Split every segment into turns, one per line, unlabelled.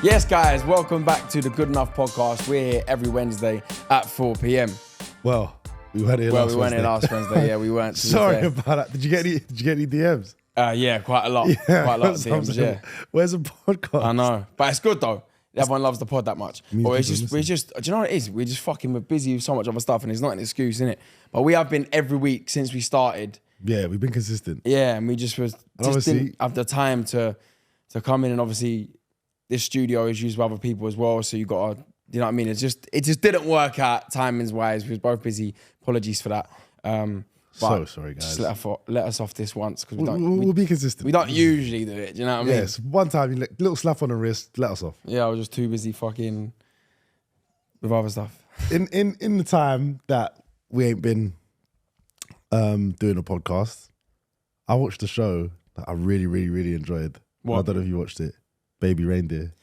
Yes, guys, welcome back to the Good Enough podcast. We're here every Wednesday at 4 p.m.
Well, we weren't here last Wednesday.
We weren't here last Wednesday. Yeah, we weren't.
Sorry about that. Did you get any DMs?
Yeah, quite a lot. Yeah, quite a lot of DMs. Yeah.
Where's the podcast?
I know, but it's good though. Everyone loves the pod that much. Or it's just, we're just, do you know what it is? We're just we're busy with so much other stuff, and it's not an excuse, innit? But we have been every week since we started.
Yeah, we've been consistent.
Yeah, and we just didn't have the time to come in, and obviously this studio is used by other people as well, so you got to, you know what I mean? It just didn't work out timings wise. We was both busy. Apologies for that.
So sorry, guys.
Just let us off this once because
we'll be consistent.
We don't usually do it. Do you know what I mean?
Yes, one time you little slap on the wrist, let us off.
Yeah, I was just too busy fucking with other stuff.
In the time that we ain't been doing a podcast, I watched a show that I really, really, really enjoyed.
What?
I don't know if you watched it. Baby Reindeer.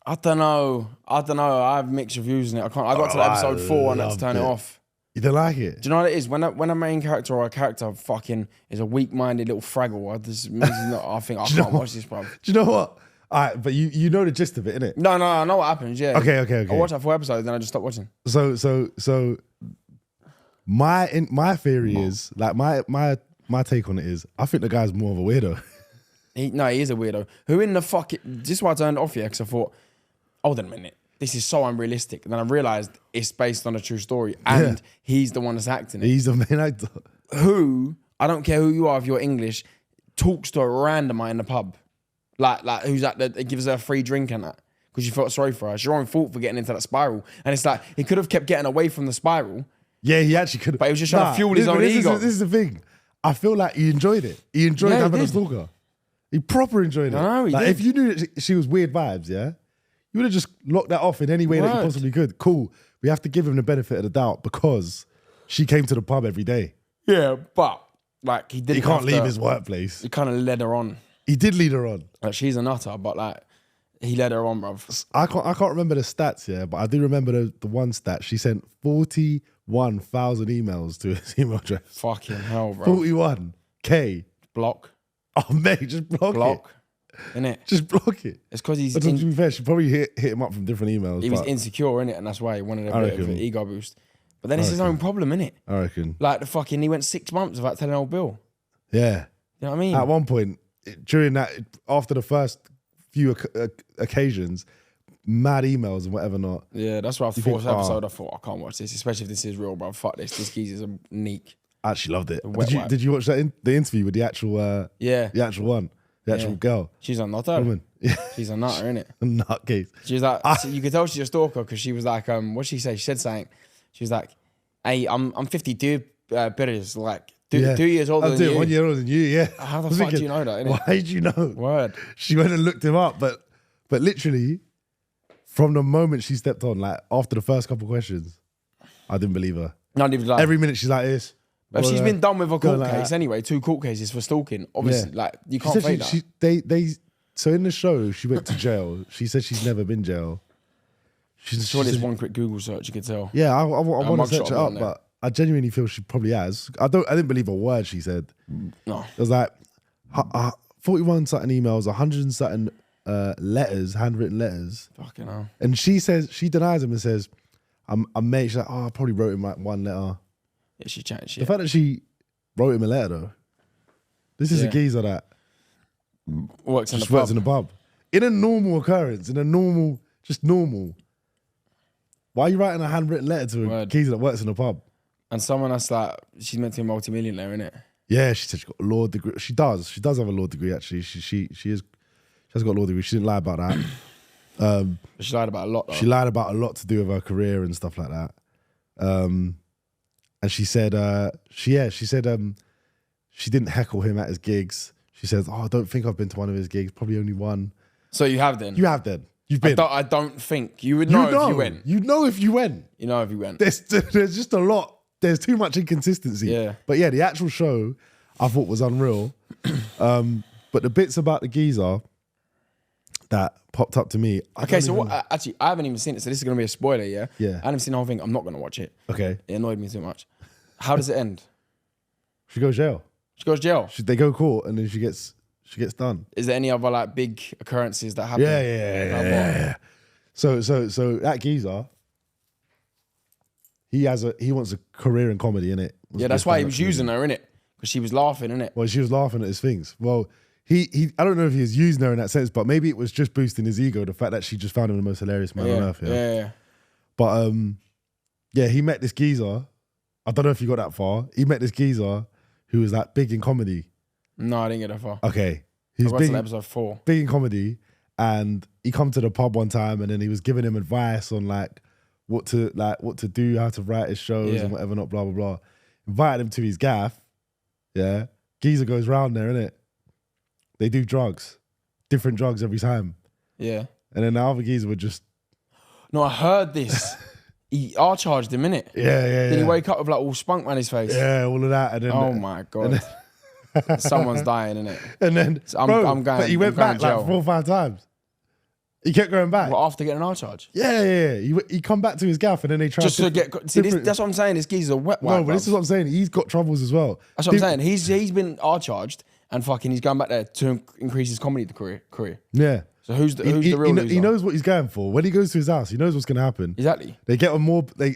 I don't know. I have mixed reviews on it. I got to episode 4 and I had to turn it off.
You don't like it?
Do you know what it is? When a main character or a character fucking is a weak-minded little fraggle, I think I can't watch this, bro.
Do you know what? All right, but you know the gist of it, innit?
No, I know what happens, yeah.
Okay.
I watched that 4 episodes, then I just stopped watching.
So my theory is, like, my take on it is, I think the guy's more of a weirdo.
He is a weirdo. Who in the fuck... This is why I turned it off here, because I thought, hold on a minute. This is so unrealistic. And then I realised it's based on a true story. And he's the one that's acting it.
He's the main actor.
Who, I don't care who you are, if you're English, talks to a randomer in the pub. Like who's that gives her a free drink and that. Because you felt sorry for her. It's your own fault for getting into that spiral. And it's like, he could have kept getting away from the spiral.
Yeah, he actually could have.
But he was just trying to fuel his own ego.
This is the thing. I feel like he enjoyed it. He enjoyed having a stalker. He proper enjoyed it.
I know, he did.
If you knew that she was weird vibes, yeah, you would have just locked that off in any way that you possibly could. Cool. We have to give him the benefit of the doubt because she came to the pub every day.
Yeah, but like he didn't.
He can't leave his workplace.
He kind of led her on.
He did lead her on.
Like, she's a nutter, but like he led her on, bruv.
I can't remember the stats, yeah, but I do remember the one stat. She sent 41,000 emails to his email address.
Fucking hell, bro.
41K.
Block.
Oh, mate, just block it.
Innit?
Just block it.
It's because he's...
But to be fair, she probably hit him up from different emails.
He was insecure, innit? And that's why he wanted a bit of an ego boost. But then it's his own problem, innit?
I reckon.
Like he went 6 months without telling old Bill.
Yeah.
You know what I mean?
At one point, during that, after the first few occasions, mad emails and whatever not.
Yeah, that's why fourth episode I thought, I can't watch this, especially if this is real, bro. Fuck this. This geezer's a neek.
I actually loved it. Did you watch that the interview with the actual the actual one? The actual girl.
She's a nutter.
Woman.
She's a nutter, innit?
A nutcase.
She was like, you could tell she's a stalker because she was like, what'd she say? She said something. She was like, hey, I'm 52, Perez, like 2 years older than you.
1 year older than you, yeah.
How the fuck do you know that, innit?
Why did you know?
Word.
She went and looked him up, but literally, from the moment she stepped on, like after the first couple of questions, I didn't believe her.
Not even like
every minute she's like this.
But she's been done with a court case anyway, 2 court cases for stalking. Obviously, like you can't fake
that. So in the show, she went to jail. She said she's never been jail.
Surely it's one quick Google search, you could tell.
Yeah, I want to search it up, but I genuinely feel she probably has. I didn't believe a word she said.
No.
It was like 41 something emails, 100 and something letters, handwritten letters.
Fucking hell.
And she denies him and says, I'm mate. She's like, I probably wrote him like 1 letter.
Yeah, she chatted shit.
The fact that she wrote him a letter though, this is a geezer that
works in
the pub. In a normal occurrence, just normal. Why are you writing a handwritten letter to a geezer that works in a pub?
And someone that's like, she's meant to be a multi-millionaire, innit?
Yeah, she said she got a law degree. She does have a law degree actually. She has got a law degree. She didn't lie about that.
She lied about a lot though.
She lied about a lot to do with her career and stuff like that. And she said, she didn't heckle him at his gigs. She says, I don't think I've been to one of his gigs, probably only one.
So you have then?
You have then. You've been.
I don't think. You would know if you went.
You know if you went.
You know if you went.
There's just a lot. There's too much inconsistency.
Yeah.
But yeah, the actual show I thought was unreal. But the bits about the geezer that popped up to me.
Okay, so actually, I haven't even seen it, so this is going to be a spoiler, yeah?
Yeah.
I haven't seen the whole thing. I'm not going to watch it.
Okay.
It annoyed me too much. How does it end?
She goes jail.
She goes jail?
They go court and then she She gets done.
Is there any other like big occurrences that happen?
Yeah. So that geezer, he wants a career in comedy, innit?
Yeah, that's why he was using her, innit? Because she was laughing, innit?
Well, she was laughing at his things. Well, he I don't know if he was using her in that sense, but maybe it was just boosting his ego, the fact that she just found him the most hilarious man on earth.
Yeah.
But he met this geezer. I don't know if you got that far. He met this geezer who was like big in comedy.
No, I didn't get that far.
Okay. He's
I got to episode 4.
Big in comedy, and he come to the pub one time, and then he was giving him advice on like what to do, how to write his shows and whatever, not blah blah blah. Invited him to his gaff. Yeah, geezer goes round there, innit? They do drugs, different drugs every time.
Yeah,
and then the other geezer would just.
No, I heard this. He charged him, innit?
Yeah.
Did he wake up with like all spunk on his face?
Yeah, all of that, and then.
Oh my god. Someone's dying, innit?
And then,
so I'm going.
But he went back like 4 or 5 times. He kept going back.
What, after getting an R charge?
Yeah. He come back to his gaff, and then they tried
just to get. See, that's what I'm saying. This geezer's a wet wipe.
No, but this is what I'm saying. He's got troubles as well.
That's what I'm saying. He's been R charged, and fucking he's going back there to increase his comedy career.
Yeah.
So who's the real loser?
He knows what he's going for. When he goes to his house, he knows what's going to happen.
Exactly.
They get on more. They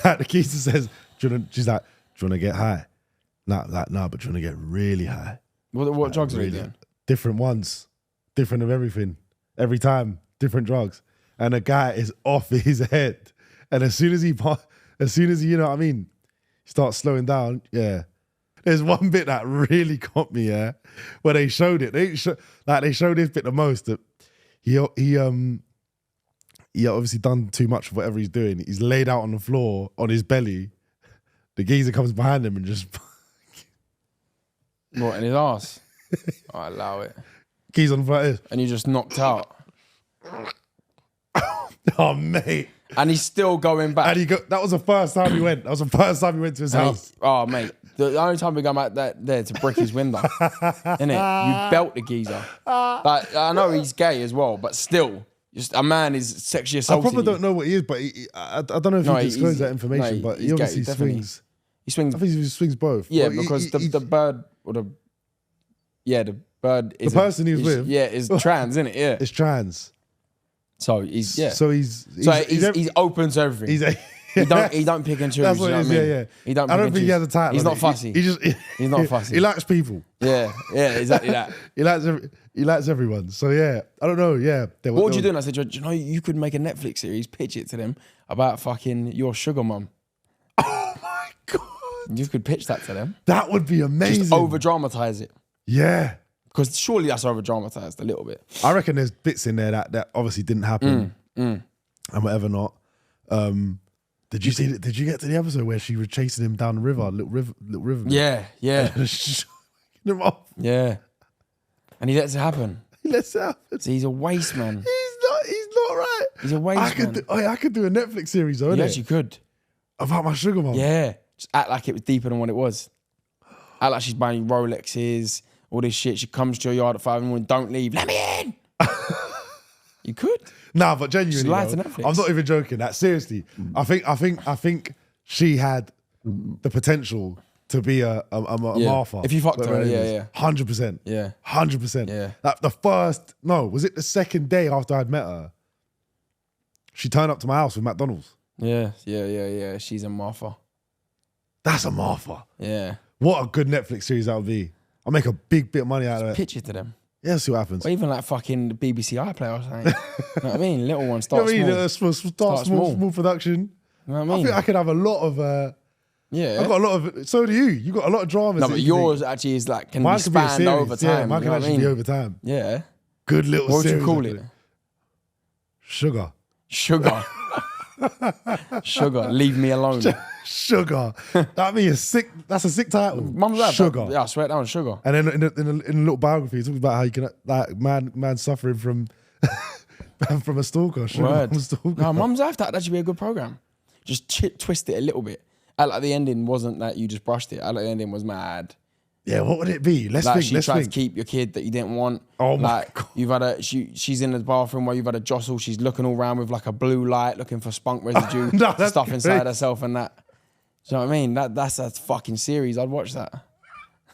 like the geezer says, she's like, "Do you want to get high?" No, but do you want to get really high?
What drugs are he doing?
Different ones, different of everything. Every time, different drugs. And the guy is off his head. And as soon as he, you know what I mean, starts slowing down. Yeah. There's one bit that really got me. Yeah, where they showed it. They showed this bit the most. That he obviously done too much of whatever he's doing. He's laid out on the floor on his belly. The geezer comes behind him and just.
What, in his ass? I allow it.
Keys on the front.
And you just knocked out.
Oh, mate.
And he's still going back.
And that was the first time he went. That was the first time he went to his house.
Oh, mate. The only time we go back there to brick his window. Innit? You belt the geezer. Like, I know he's gay as well, but still, just a man is sexually assaulting.
I probably don't know what he is, but I don't know if he disclosed that information, but he obviously swings.
He swings.
I think he swings both.
Yeah, well, because the bird or the bird is
the person he was with.
Yeah, is trans, isn't it? Yeah,
it's trans.
So he's
he's
open to everything. He don't pick and choose.
That's what it is. Yeah.
He don't.
I don't think he has a title.
He's not fussy. He's not fussy.
He likes people.
Yeah, exactly that.
he likes everyone. So yeah, I don't know. Yeah.
What would you do? And I said, you know, you could make a Netflix series, pitch it to them about fucking your sugar mum.
Oh my god!
You could pitch that to them.
That would be amazing.
Just over dramatize it.
Yeah. Because
surely that's over dramatized a little bit.
I reckon there's bits in there that obviously didn't happen and whatever not. Did you see? Did you get to the episode where she was chasing him down the river, little river?
Yeah.
him off.
Yeah. And he lets it happen.
He lets it happen.
So he's a waste man.
He's not right.
He's a waste man.
I could do a Netflix series, though,
You actually could.
About my sugar mum.
Yeah. Just act like it was deeper than what it was. Act like she's buying Rolexes, all this shit. She comes to your yard at 5 in the morning, don't leave, let me in. You could.
Nah, but genuinely,
lie to Netflix.
I'm not even joking. That seriously, I think she had the potential to be a Martha.
If you fucked her, yeah.
100%.
Yeah.
100%.
Yeah.
Like was it the second day after I'd met her? She turned up to my house with McDonald's.
Yeah. She's a Martha.
That's a Martha.
Yeah.
What a good Netflix series that would be. I'll make a big bit of money out of it.
Pitch it to them.
Yeah, see what happens.
Or even like fucking the BBC iPlayer or something. You know what I mean? Little one, start small.
You know what I mean? Start small production.
You know what I mean?
I think I could have a lot of...
yeah.
I've got a lot of... So do you. You've got a lot of dramas.
No, but yours actually is like, can expand over time.
Yeah, mine can actually be over time.
Yeah.
Good little
series.
What would
you call it?
Sugar.
Sugar. Leave me alone.
Sugar. That's a sick title.
Mum's that.
Sugar.
Yeah, I swear it down, Sugar.
And then in a little biography, it talks about how you can man suffering from from a stalker.
No, Mum's Life, that'd actually be a good program. Just twist it a little bit. Like the ending wasn't that you just brushed it. Like the ending was mad.
Yeah, what would it be? Let's think.
She tried to keep your kid that you didn't want.
Oh my God.
You've had she's in the bathroom where you've had a jostle. She's looking all around with like a blue light, looking for spunk residue, stuff inside herself and that. Do you know what I mean? That's a fucking series. I'd watch that.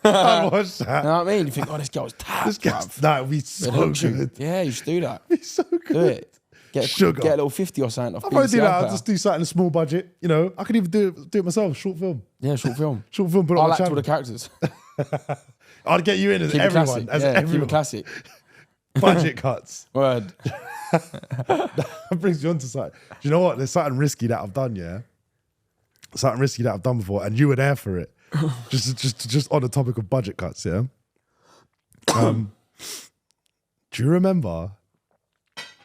I'd watch that.
You know what I mean? You think, oh, this girl's tapped,
This guy's,
bruv.
that would be so good.
Yeah, you should do that.
It'd be so good.
Do it.
Sugar.
Get a little 50 or something off
I'll probably do
BBC
that. I'll
iPlayer.
just do something in a small budget. You know, I could even do it myself. Short film.
Yeah, short film.
Short film. Put it on
I'll
my
act all
channel.
the characters.
I'd get you in as
Keep it
everyone.
classic.
As
Yeah, keep
everyone.
it classic.
Budget cuts.
Word.
That brings you on to something. Do you know what? There's something risky that I've done, yeah? Something risky that I've done before, and you were there for it. just on the topic of budget cuts, yeah? Do you remember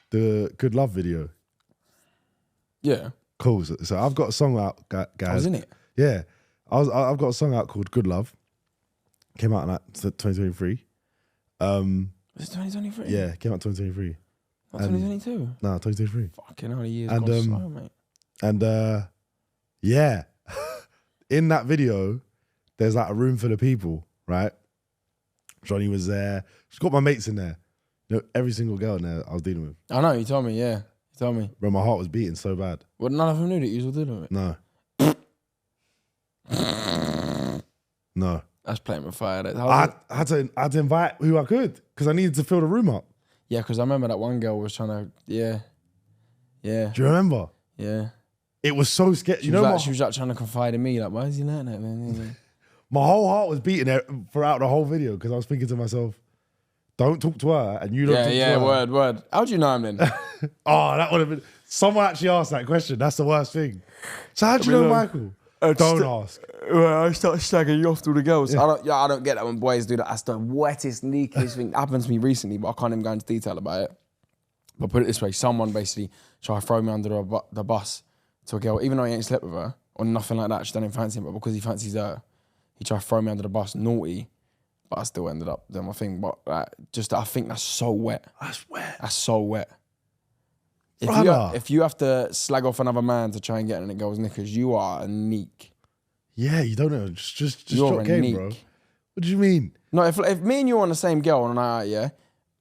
the Good Love video?
Yeah.
Cool. So I've got a song out, guys.
I was in it.
Yeah. I've got a song out called Good Love. Came out in 2023.
Was it 2023?
Yeah, came out 2023.
Not 2022?
No, 2023.
Fucking hell, the years
And,
gone slow, mate.
And yeah, in that video, there's like a room full of people, right? Johnny was there. She's got my mates in there. You know, every single girl in there I was dealing with.
I know, you told me, yeah. You told me.
Bro, my heart was beating so bad.
Well, none of them knew that you were dealing with it.
No. No.
That's playing with fire.
I had to invite who I could because I needed to fill the room up.
Yeah, because I remember that one girl was trying to, yeah.
Do you remember?
Yeah.
It was so scary.
She
You
was
know,
like, she was like trying to confide in me, like, why is he like that, man?
my whole heart was beating there throughout the whole video because I was thinking to myself, don't talk to her and you don't talk to her.
Word. How'd you know him then?
Oh, that would have been... Someone actually asked that question. That's the worst thing. So how'd you know Michael? Don't ask.
Well, I started slagging you off to the girls. Yeah. I don't get that when boys do that. That's the wettest, leakiest thing. That happened to me recently, but I can't even go into detail about it. But put it this way, someone basically tried to throw me under the bus to a girl, even though he ain't slept with her or nothing like that. She don't even fancy him, but because he fancies her, he tried to throw me under the bus, naughty. But I still ended up doing my thing. But I think that's so wet.
That's wet.
That's so wet. If you have to slag off another man to try and get in a girl's knickers, you are a neek.
Yeah, you don't know. Just
You're
drop game,
neek.
bro. What do you mean?
No, if me and you are on the same girl on a night out, yeah,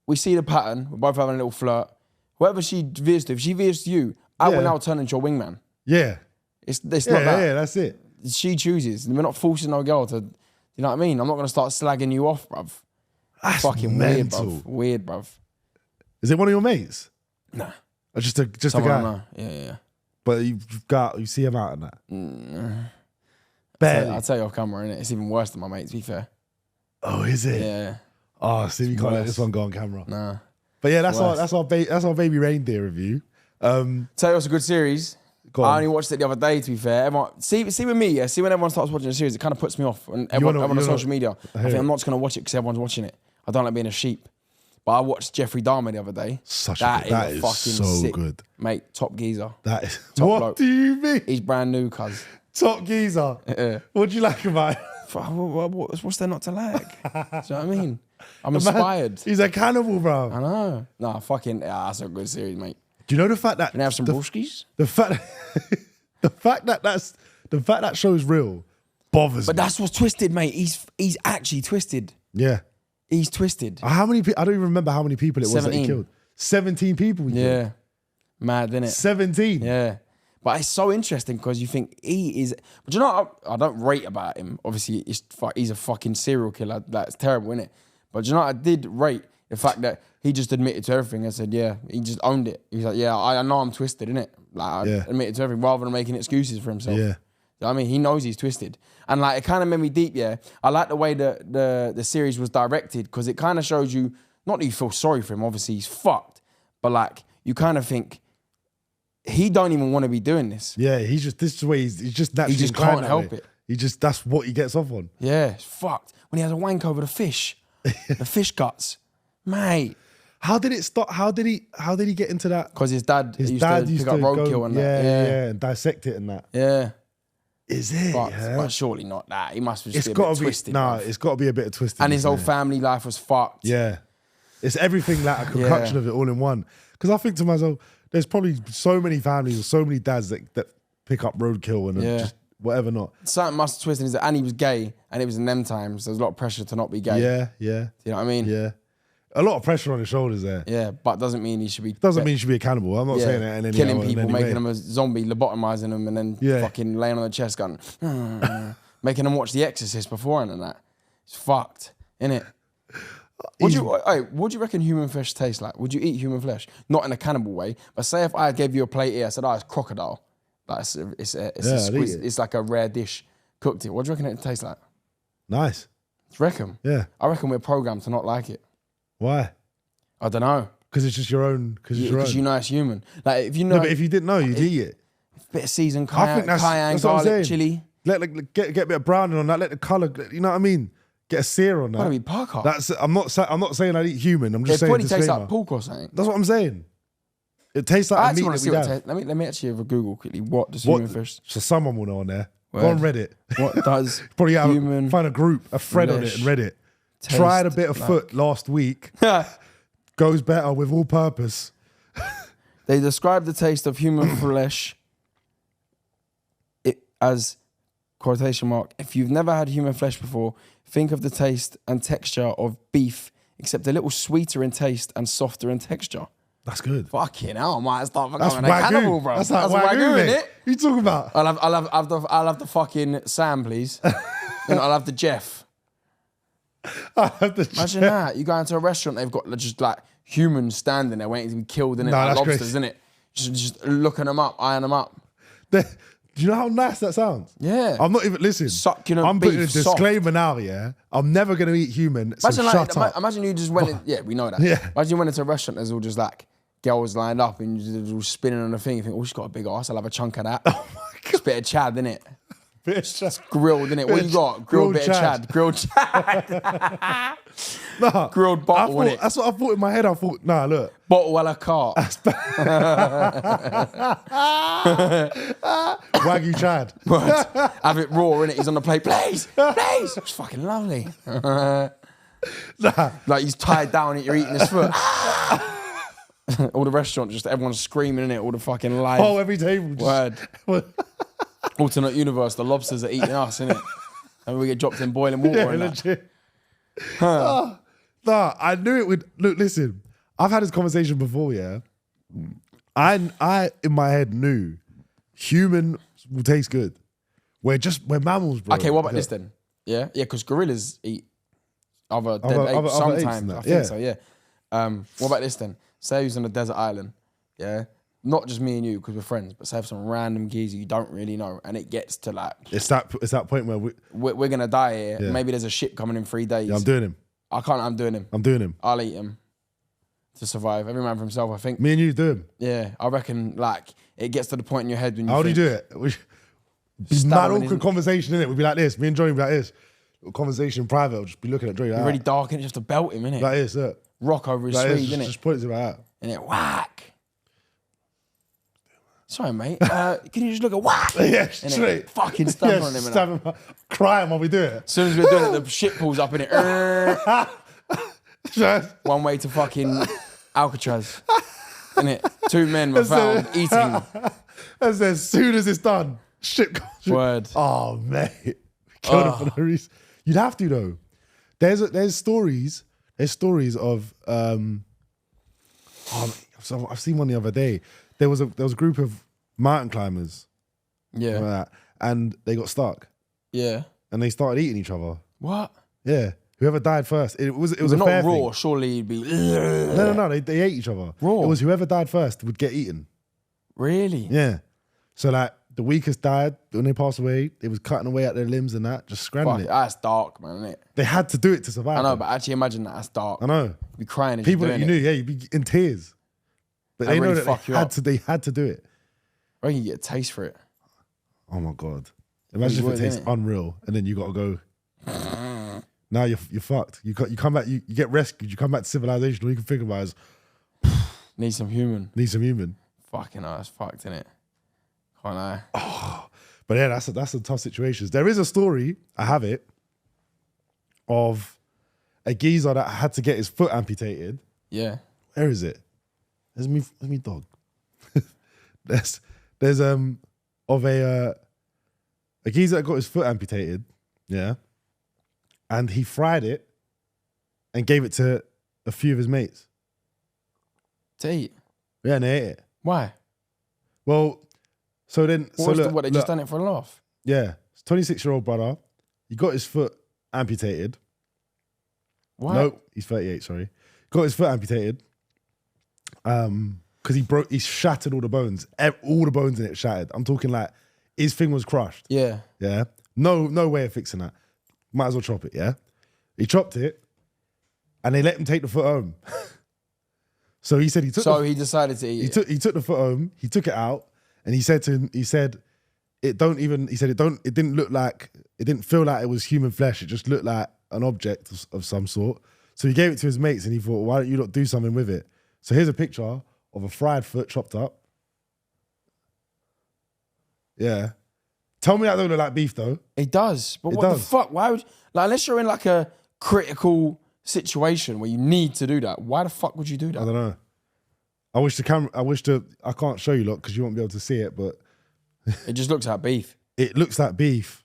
we see the pattern, we're both having a little flirt. Whoever she veers to, if she veers to you, I will now turn into your wingman.
Yeah.
It's not that.
Yeah, that's it.
She chooses. We're not forcing no girl to, you know what I mean? I'm not going to start slagging you off, bruv.
That's
fucking
mental.
weird, bruv. Weird, bruv.
Is it one of your mates?
Nah.
Or just a
Someone I
guy?
know. Yeah.
But you see him out in that? Barely.
I'll tell you off camera, innit? It's even worse than my mate, to be fair.
Oh, is it?
Yeah.
Oh, see, we can't let
worse.
this one go on camera.
Nah.
But yeah,
Worse.
that's our baby reindeer review.
Tell you what's a good series.
Go on.
I only watched it the other day, to be fair. Everyone, see with me, yeah. See when everyone starts watching a series, it kind of puts me off. And everyone on social media, I think I'm not just going to watch it because everyone's watching it. I don't like being a sheep. But I watched Jeffrey Dahmer the other day.
That is
fucking
so
sick.
good.
Mate, top geezer.
That is.
Top
What
bloke.
do you mean?
He's brand new, cuz.
Top geezer.
Yeah.
What do you like about it?
What's there not to like? Do you know what I mean? I'm inspired.
He's a cannibal, bro.
I know. Nah, that's a good series, mate.
Do you know the fact that
Can I have some brewskis?
the fact that show's real bothers
But
me.
that's what's twisted, mate. He's actually twisted.
Yeah.
He's twisted.
How many people? I don't even remember how many people it was that he
17.
killed. 17 people. He killed.
Yeah. Mad, innit?
17.
Yeah. But it's so interesting because you think he is... But you know what I don't rate about him? Obviously, he's a fucking serial killer. That's terrible, innit? But you know what I did rate? The fact that he just admitted to everything and said, yeah, he just owned it. He's like, yeah, I know I'm twisted, innit? Like, I admitted to everything rather than making excuses for himself.
Yeah.
You know what I mean, he knows he's twisted. And like, it kind of made me deep, yeah. I like the way the series was directed because it kind of shows you, not that you feel sorry for him, obviously he's fucked, but like, you kind of think, he don't even want to be doing this.
Yeah, this is the way he's just naturally
He just
inclined
can't
that
help
way.
it.
That's what he gets off on.
Yeah, it's fucked. When he has a wank over the fish, the fish guts, mate.
How did it start? How did he get into that?
Because his dad used to pick up roadkill and that.
Yeah, and dissect it and that.
Yeah.
Is it?
But surely not that. He must have just
It's
be a
got
bit
to be
twisted.
nah.
bruv.
It's got to be a bit of twisted.
And his whole family life was fucked.
Yeah, it's everything like a concoction of it all in one. Because I think to myself, there's probably so many families or so many dads that pick up roadkill and just whatever not.
Something must have twisted his, and he was gay, and it was in them times. There was a lot of pressure to not be gay.
Yeah.
You know what I mean?
Yeah. A lot of pressure on his shoulders there.
Yeah, but doesn't mean he should be.
Doesn't mean he should be a cannibal. I'm not saying that in any
killing
way,
people,
in any
making
way.
them a zombie, lobotomizing them, and then fucking laying on the chest gun, making them watch The Exorcist beforehand and that. It's fucked, innit? What do you reckon human flesh tastes like? Would you eat human flesh? Not in a cannibal way, but say if I gave you a plate here, I said, it's crocodile. Like it's like a rare dish. Cooked it. What do you reckon it tastes like?
Nice.
Do you reckon?
Yeah.
I reckon we're programmed to not like it.
Why?
I don't know.
Because it's just your own. Because
you know it's human. Like if you know.
No, but if you didn't know, you'd eat it.
Bit of seasoned
I think
cayenne,
that's what I'm
garlic,
saying.
chili.
Get a bit of browning on that. Let the color. You know what I mean? Get a sear on that.
Gotta be Parker.
I'm not saying I'd eat human. I'm just saying.
It probably tastes
disclaimer.
like pork or something.
That's what I'm saying. It tastes like a meat that we have.
Let me actually have a Google quickly. What does human fish?
So someone will know on there.
Word.
Go on Reddit.
What does
probably
human
find a group, a thread on it, and Reddit. Tried a bit of foot last week. Goes better with all purpose.
They describe the taste of human flesh as quotation mark. If you've never had human flesh before, think of the taste and texture of beef, except a little sweeter in taste and softer in texture.
That's good.
Fucking hell, I might start
That's
becoming a cannibal, bro.
That's wagyu,
innit?
What are you talking about?
I'll have the fucking Sam, please. I'll have the Jeff. Imagine that. You go into a restaurant, they've got just like humans standing there waiting to be killed in it, like lobsters, isn't it? Just looking them up, eyeing them up.
Do you know how nice that sounds?
Yeah.
I'm not even, listen, I'm putting a disclaimer now, yeah? I'm never going to eat human, so shut up.
Imagine you just went in, yeah, we know that.
Yeah.
Imagine you went into a restaurant, there's all just like girls lined up and you're just all spinning on the thing. You think, she's got a big ass, I'll have a chunk of that. Oh my God. Just a bit of Chad, innit?
Bit of Chad.
Grilled, innit? What you got? Grilled bit Chad. Of Chad. Grilled Chad.
Nah,
grilled bottle, innit?
That's what I thought in my head. I thought, nah, look.
Bottle a la carte.
Wagyu Chad.
Have it raw, innit? He's on the plate. Please. It's fucking lovely.
Nah.
Like he's tied down and you're eating his foot. All the restaurants, just everyone's screaming in it, all the fucking live.
Oh, every table.
Word. Alternate universe, the lobsters are eating us, innit? And we get dropped in boiling water and
legit. Nah, I knew it would. Look, listen, I've had this conversation before, yeah? I in my head knew humans will taste good. We're mammals, bro.
Okay, what about this then? Yeah, because gorillas eat other dead apes sometimes. I think so, yeah. What about this then? Say who's on a desert island, yeah? Not just me and you because we're friends, but say have some random geezer you don't really know, and it gets to like
it's that point where
we're gonna die here.
Yeah.
Maybe there's a ship coming in 3 days.
Yeah, I'm doing him.
I'm doing him. I'll eat him to survive. Every man for himself, I think.
Me and you do him.
Yeah, I reckon like it gets to the point in your head when you
how do you do it? Mad awkward conversation in it. We'd be like this. Me and Johnny would be like this. Conversation private. I'll just be looking at Johnny.
You're really dark and you have to belt him, innit?
Like this, look.
Rock over his sleeve, innit?
Just put it like that.
And it whack. Sorry, mate. Can you just look at whack?
Yeah, straight.
Fucking stamp on him.
Stab him. Cry him while we do it.
As soon as we're doing it, the shit pulls up in it. One way to fucking Alcatraz. Innit? 2 men were found eating.
As soon as it's done, shit comes.
Word.
Oh, mate. Killed him for no reason. You'd have to, though. There's stories of I've seen one the other day. There was a group of mountain climbers,
yeah,
like that, and they got stuck.
Yeah,
and they started eating each other.
What?
Yeah, whoever died first. It was a
not
fair
raw.
thing.
Surely you'd be
no. They ate each other.
Raw.
It was whoever died first would get eaten.
Really?
Yeah. So like the weakest died when they passed away. They was cutting away at their limbs and that, just scrambling it.
That's dark, man, isn't it?
They had to do it to survive.
I know, but actually imagine that's dark.
I know.
You'd be crying. As
people
you're
that you
doing
knew, yeah, you'd be in tears. But they know that they had to do it.
I reckon you get a taste for it.
Oh my God. Imagine if it tastes unreal and then you got to go. Now you're fucked. You come back, you get rescued, you come back to civilization, all you can think about is
need some human.
Fucking
hell, that's fucked, innit? Can't lie.
Oh, but yeah, that's a tough situation. There is a story, I have it, of a geezer that had to get his foot amputated.
Yeah.
Where is it? There's me dog. there's of a geezer that got his foot amputated, yeah, and he fried it and gave it to a few of his mates
to eat.
Yeah, and they ate it.
Why?
Well, so then
they just done it for a laugh?
Yeah, 26-year-old brother. He got his foot amputated.
What?
Nope, he's 38, sorry. Got his foot amputated. Because he shattered all the bones. All the bones in it shattered. I'm talking like his thing was crushed.
Yeah.
Yeah. No way of fixing that. Might as well chop it, yeah? He chopped it and they let him take the foot home. So he said he took
he decided to eat it.
He took the foot home, he took it out, and he said it didn't look like, it didn't feel like it was human flesh. It just looked like an object of some sort. So he gave it to his mates and he thought, why don't you not do something with it? So here's a picture of a fried foot chopped up. Yeah. Tell me that don't look like beef though.
It does. But what the fuck? Why would, like, unless you're in like a critical situation where you need to do that, why the fuck would you do that?
I don't know. I can't show you lot because you won't be able to see it, but
it just looks like beef.
It looks like beef.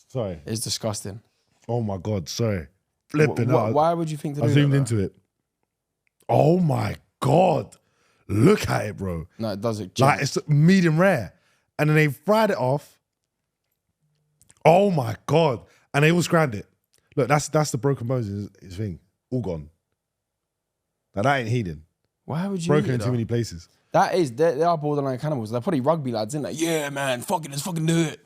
Sorry.
It's disgusting.
Oh my God, sorry. Flipping out.
Why would you think to do that?
I zoomed into it. Oh my God. Look at it, bro.
No, it does look
like it's medium rare. And then they fried it off. Oh my God. And they all scrammed it. Look, that's the broken bones in his thing. All gone. Now that ain't healing.
Why would you
broken in too many places?
They are borderline cannibals. They're probably rugby lads, isn't they? Yeah, man, let's fucking do it.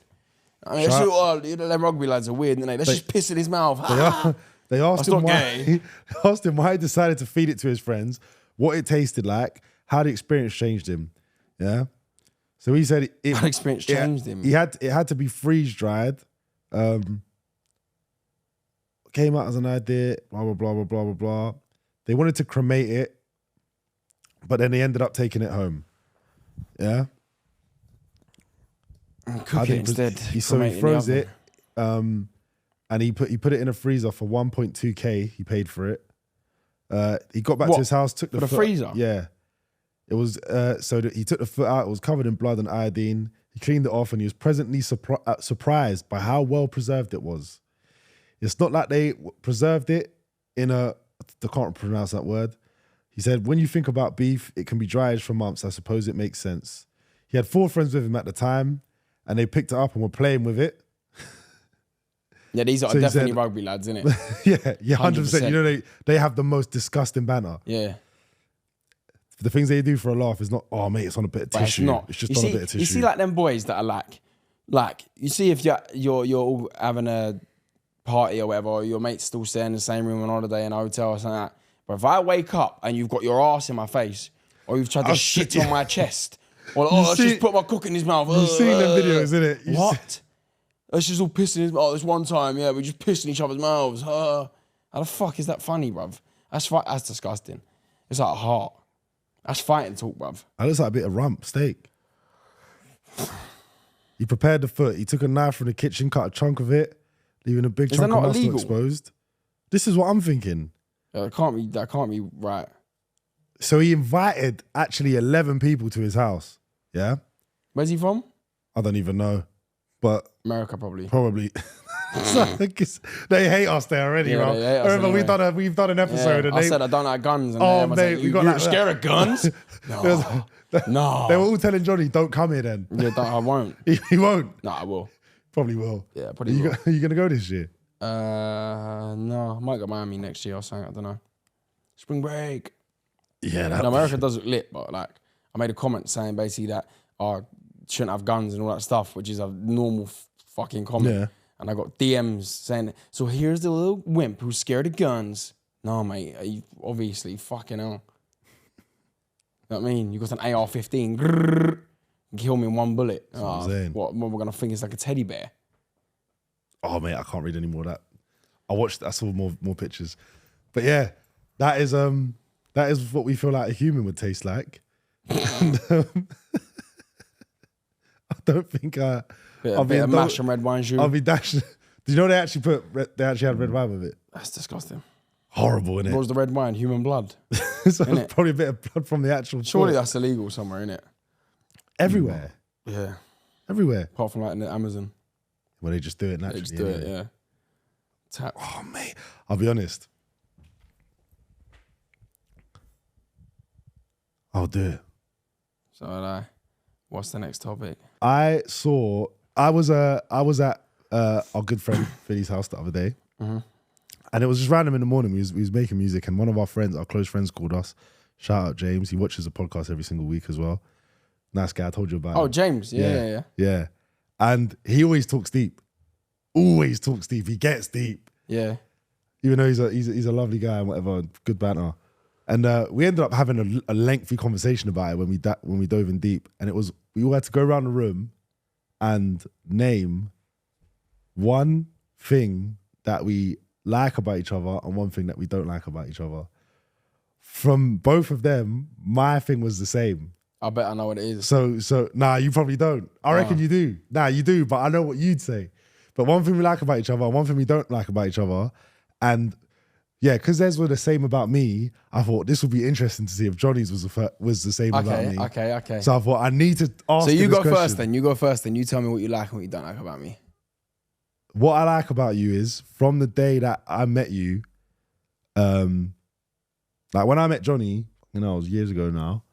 I mean, them rugby lads are weird, isn't they? Let's just piss in his mouth.
They asked him why he decided to feed it to his friends, what it tasted like, how the experience changed him. Yeah. So he said
how the experience changed him.
It had to be freeze dried. Came out as an idea, blah, blah, blah, blah, blah, blah, blah. They wanted to cremate it, but then they ended up taking it home. Yeah.
Cook it instead.
So he froze it, and he put it in a freezer for 1.2K. He paid for it. He got back to his house, took the
freezer.
Yeah. It was he took the foot out. It was covered in blood and iodine. He cleaned it off, and he was pleasantly surprised by how well preserved it was. It's not like they preserved it in I can't pronounce that word. He said, when you think about beef, it can be dry aged for months. I suppose it makes sense. He had 4 friends with him at the time, and they picked it up and were playing with it.
Yeah, these are definitely rugby lads, innit?
Yeah, 100%. You know, they have the most disgusting banter.
Yeah.
The things they do for a laugh is not, oh, mate, it's on a bit of tissue. It's just on a bit of tissue.
You see like them boys that are like, you see if you're all having a party or whatever, or your mates still stay in the same room on holiday in a hotel or something like that. But if I wake up and you've got your ass in my face, or you've tried to shit on my chest, or let's just put my cock in his mouth.
You've seen them videos, innit?
What? Let's just all pissing his mouth. This one time, yeah, we're just pissing each other's mouths. How the fuck is that funny, bruv? That's disgusting. It's like heart. That's fighting talk, bruv.
That looks like a bit of rump steak. He prepared the foot. He took a knife from the kitchen, cut a chunk of it, leaving a big chunk of muscle exposed. This is what I'm thinking.
That can't be right.
So he invited actually 11 people to his house. Yeah.
Where's he from?
I don't even know, but
America probably.
They hate us there already, bro. I remember anyway. we've done an episode.
Yeah,
and
I said I don't like guns. And
mate,
like, you're scared of guns? No. No.
They were all telling Johnny, don't come here then.
Yeah, I won't.
He won't?
No, I will.
Probably will.
Yeah, probably will.
Are you going to go this year?
No, I might go Miami next year or something. I don't know. Spring break.
Yeah,
America does look lit, but like I made a comment saying basically that shouldn't have guns and all that stuff, which is a normal fucking comment.
Yeah.
And I got DMs saying, so here's the little wimp who's scared of guns. No, mate, you obviously fucking hell. You know what I mean? You got an AR-15. Grrr, kill me in one bullet.
That's what I'm saying.
What we're gonna think it's like a teddy bear?
Oh mate, I can't read any more of that. I saw more pictures. But yeah, that is what we feel like a human would taste like. I don't think
I'll be a mash and red wine jus.
I'll be dashing. Do you know they actually had red wine with it?
That's disgusting.
Horrible, innit?
What was the red wine? Human blood.
So probably a bit of blood from the actual.
Surely that's illegal somewhere, innit?
Everywhere.
Yeah.
Everywhere.
Apart from like in the Amazon.
Well, they just do it naturally.
They just do it, yeah. Tap.
Oh mate, I'll be honest. I'll do it.
So would I. What's the next topic?
I was at our good friend Philly's house the other day, And it was just random in the morning. We was making music, and one of our friends, our close friends, called us. Shout out James. He watches the podcast every single week as well. Nice guy. I told you about him.
Oh, James. Yeah.
And he always talks deep. Always talks deep. He gets deep.
Yeah.
Even though he's a lovely guy and whatever, good banter. And we ended up having a lengthy conversation about it when we dove in deep. And it was, we all had to go around the room and name one thing that we like about each other and one thing that we don't like about each other. From both of them, my thing was the same.
I bet I know what it is.
So nah, you probably don't. I reckon you do. Nah, you do, but I know what you'd say. But one thing we like about each other, and one thing we don't like about each other, and yeah, because theirs were the same about me, I thought this would be interesting to see if Johnny's was the same about me.
Okay.
So I thought I need to ask.
So you
this
go
question.
first then. You go first then. You tell me what you like and what you don't like about me.
What I like about you is from the day that I met you, like when I met Johnny, it was years ago now.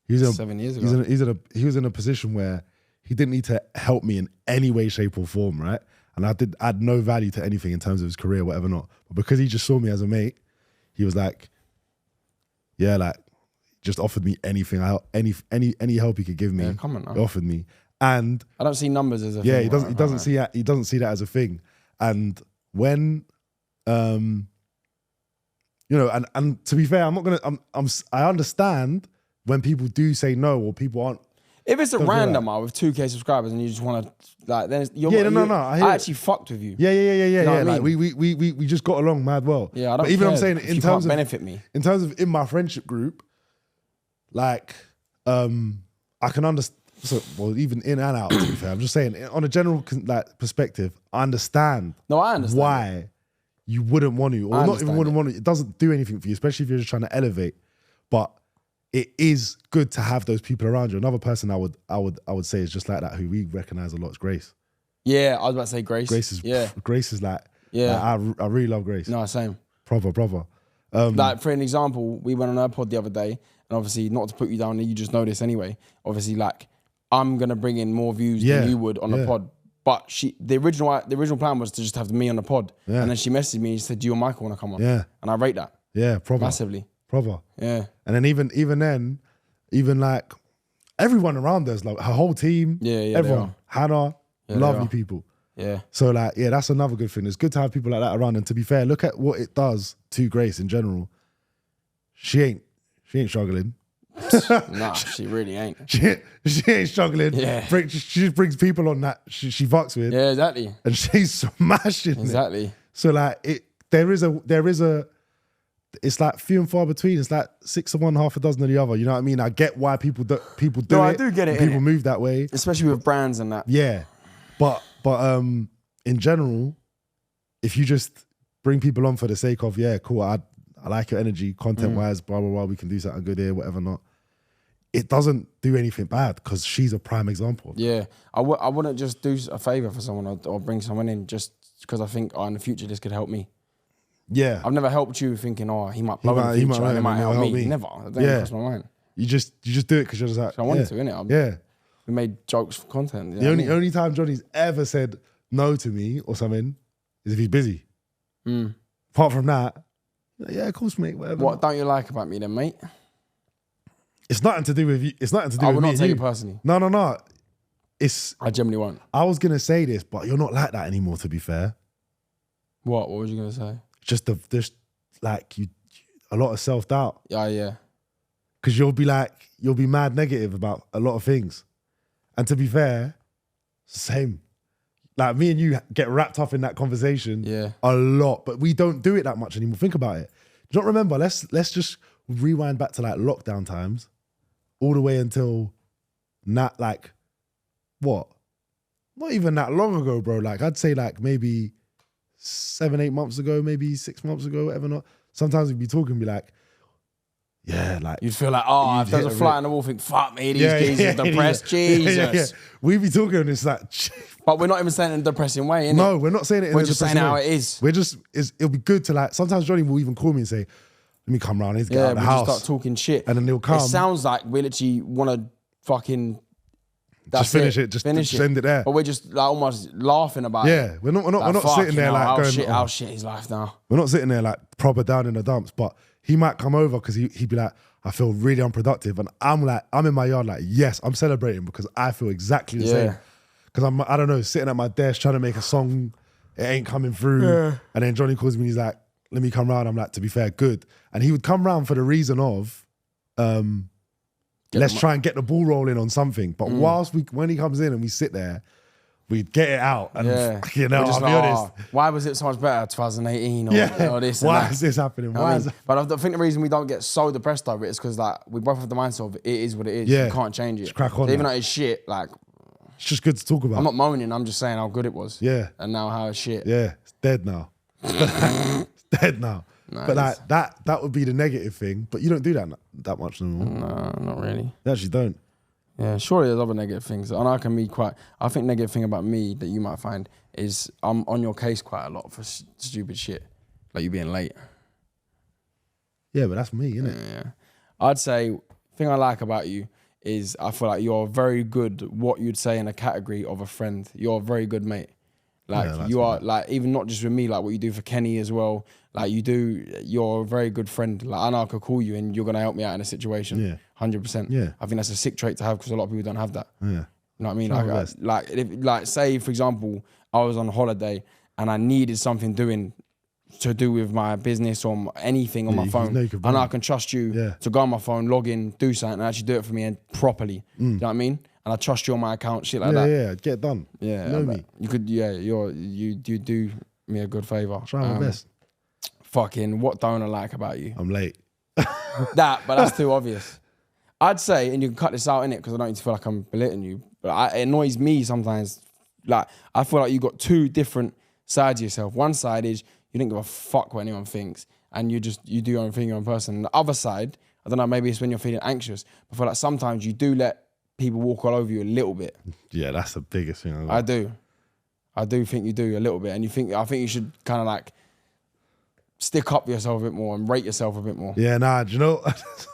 He was
7 years ago.
He was in a position where he didn't need to help me in any way, shape, or form, right? And I did add no value to anything in terms of his career, whatever not. But because he just saw me as a mate, he was like, yeah, like just offered me anything, any help he could give me.
Yeah, come on now.
He offered me, and
I don't see numbers as a
yeah,
thing.
he doesn't see that. He doesn't see that as a thing. And when, and to be fair, I understand when people do say no or people aren't.
If it's a
Don't feel
randomer with 2K subscribers and you just want to then you're,
no.
I actually fucked with you.
Yeah.
You know what I
Like
mean?
we just got along mad well.
Yeah, I don't
But even
care
I'm saying
if
in
you
terms
can't
of
benefit me.
in terms of in my friendship group, like I can understand. So, well, even in and out. To be fair, I'm just saying on a general perspective, I understand.
No, I understand
why you wouldn't want to, or not even
understand
wouldn't want to. It doesn't do anything for you, especially if you're just trying to elevate. But it is good to have those people around you. Another person I would say is just like that, who we recognize a lot, is Grace.
Yeah, I was about to say Grace.
Grace is like,
yeah.
I really love Grace.
No, same.
Proper.
Like for an example, we went on her pod the other day, and obviously not to put you down, you just know this anyway. Obviously, like I'm gonna bring in more views than you would on the pod. But the original plan was to just have me on the pod, and then she messaged me and said, "Do you and Michael want to come on?"
Yeah,
and I rate that.
Yeah, proper,
massively.
Proper.
Yeah,
and then even like everyone around us, like her whole team, everyone, Hannah, lovely people.
Yeah.
So like, yeah, that's another good thing. It's good to have people like that around. And to be fair, look at what it does to Grace in general. She ain't struggling.
Nah, she really ain't.
She ain't struggling. Yeah. She just brings people on that she fucks with.
Yeah, exactly.
And she's smashing
exactly.
it. So like there is a it's like few and far between. It's like 6 of one, half a dozen of the other. You know what I mean? I get why people do it.
I do get it.
People move that way.
Especially with brands and that.
Yeah. But in general, if you just bring people on for the sake of, yeah, cool, I like your energy, content-wise, blah, blah, blah, we can do something good here, whatever not. It doesn't do anything bad because she's a prime example.
Yeah. I wouldn't just do a favour for someone or bring someone in just because I think, in the future, this could help me.
Yeah.
I've never helped you thinking, he might blow in the future and it might help me. Never. That didn't cross my mind.
You just do it because you're just like,
I wanted to, innit?
Yeah.
We made jokes for content.
The only time Johnny's ever said no to me or something is if he's busy. Apart from that, yeah, of course, mate, whatever.
What don't you like about me then, mate?
It's nothing to do with you. It's nothing to do
I
with
will
me
not
and
take
you.
it personally.
No.
I generally won't.
I was going to say this, but you're not like that anymore, to be fair.
What was you going to say?
Just like you, a lot of self-doubt.
Yeah.
Because you'll be mad negative about a lot of things. And to be fair, same. Like me and you get wrapped up in that conversation a lot, but we don't do it that much anymore. Think about it. Do you not remember? Let's just rewind back to like lockdown times, all the way until not like what? Not even that long ago, bro. Like I'd say like maybe 7-8 months ago, maybe 6 months ago, whatever not. Sometimes we'd be talking and be like, yeah, like
you'd feel like, if there's a fly on the wall, think, fuck me, these geezers are depressed, Jesus.
We'd be talking and it's like,
but we're not even saying it in a depressing way, innit?
No, we're not saying it in
we're
a
just
depressing
saying
way.
how it is.
It'll be good to like, sometimes Johnny will even call me and say, let me come round, let's get out of the house.
Just start talking shit.
And then they'll come.
It sounds like we literally want to fucking
Just finish it. Just end it there.
But we're just like almost laughing about it.
Yeah, we're not sitting there like going,
how shit his life now.
We're not sitting there like proper down in the dumps. But he might come over because he'd be like, I feel really unproductive, and I'm in my yard like, yes, I'm celebrating because I feel exactly the same. Because I don't know, sitting at my desk trying to make a song, it ain't coming through, and then Johnny calls me, he's like, let me come round. I'm like, to be fair, good. And he would come round for the reason of, let's try and get the ball rolling on something. But when he comes in and we sit there, we'd get it out. And you know, I'll be honest.
Why was it so much better 2018 or this?
Why is this happening?
But I think the reason we don't get so depressed over it is because like we both have the mindset of it is what it is.
Yeah.
You can't change it.
Just crack on.
So even though it's shit, like
it's just good to talk about.
I'm not moaning, I'm just saying how good it was.
Yeah.
And now how it's shit.
Yeah, it's dead now. It's dead now. Nice. But like that would be the negative thing. But you don't do that much anymore.
No, not really.
You actually don't.
Yeah, surely there's other negative things. And I think negative thing about me that you might find is I'm on your case quite a lot for stupid shit. Like you being late.
Yeah, but that's me, innit?
Yeah. I'd say, thing I like about you is I feel like you're very good, what you'd say in a category of a friend. You're a very good mate. Like you are, like even not just with me, like what you do for Kenny as well. Like you're a very good friend. Like I know I could call you and you're gonna help me out in a situation. Yeah, 100%. Yeah, I think that's a sick trait to have because a lot of people don't have that. Yeah, you know what I mean? Like say for example, I was on holiday and I needed something to do with my business or anything on my phone, and I can trust you to go on my phone, log in, do something, and actually do it for me and properly. You know what I mean? And I trust you on my account, shit like that.
Yeah, get it done.
Yeah,
you know me.
You could, you do me a good favor.
Try my best.
Fucking, what don't I like about you?
I'm late.
But that's too obvious. I'd say, and you can cut this out, innit, because I don't need to feel like I'm belittling you, but it annoys me sometimes. Like, I feel like you got two different sides of yourself. One side is you don't give a fuck what anyone thinks, and you do your own thing, your own person. And the other side, I don't know, maybe it's when you're feeling anxious, but I feel like sometimes you do let people walk all over you a little bit. Yeah,
that's the biggest thing.
I do think you do a little bit, and I think you should kind of like stick up yourself a bit more and rate yourself a bit more.
Yeah, nah, do you know,